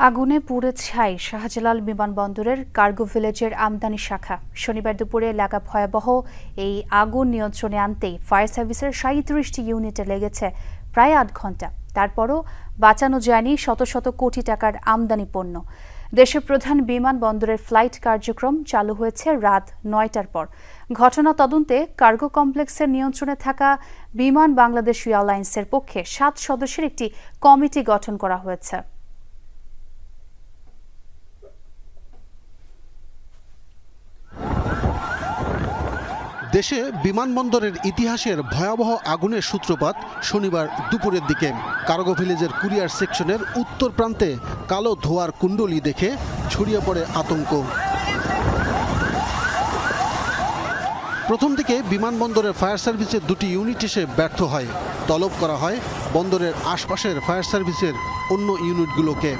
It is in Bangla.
আগুনে পুড়ে ছাই শাহজালাল বিমানবন্দরের কার্গো ভিলেজের আমদানি শাখা। শনিবার দুপুরে লাগা ভয়াবহ এই আগুন নিয়ন্ত্রণে আনতেই ফায়ার সার্ভিসের ৩৭টি ইউনিটে লেগেছে প্রায় ৮ ঘণ্টা। তারপরও বাঁচানো যায়নি শত শত কোটি টাকার আমদানি পণ্য। দেশের প্রধান বিমানবন্দরের ফ্লাইট কার্যক্রম চালু হয়েছে রাত ৯টার পর। ঘটনা তদন্তে কার্গো কমপ্লেক্সের নিয়ন্ত্রণে থাকা বিমান বাংলাদেশ এয়ারলাইন্সের পক্ষে ৭ সদস্যের একটি কমিটি গঠন করা হয়েছে। দেশে বিমানবন্দরের ইতিহাসের ভয়াবহ আগুনের সূত্রপাত শনিবার দুপুরের দিকে। কার্গো ভিলেজের কুরিয়ার সেকশনের উত্তর প্রান্তে কালো ধোঁয়ার কুণ্ডলী দেখে ছড়িয়ে পড়ে আতঙ্ক। প্রথম দিকে বিমানবন্দরের ফায়ার সার্ভিসের ২টি ইউনিট এসে ব্যর্থ হয়। তলব করা হয় বন্দরের আশপাশের ফায়ার সার্ভিসের অন্য ইউনিটগুলোকে।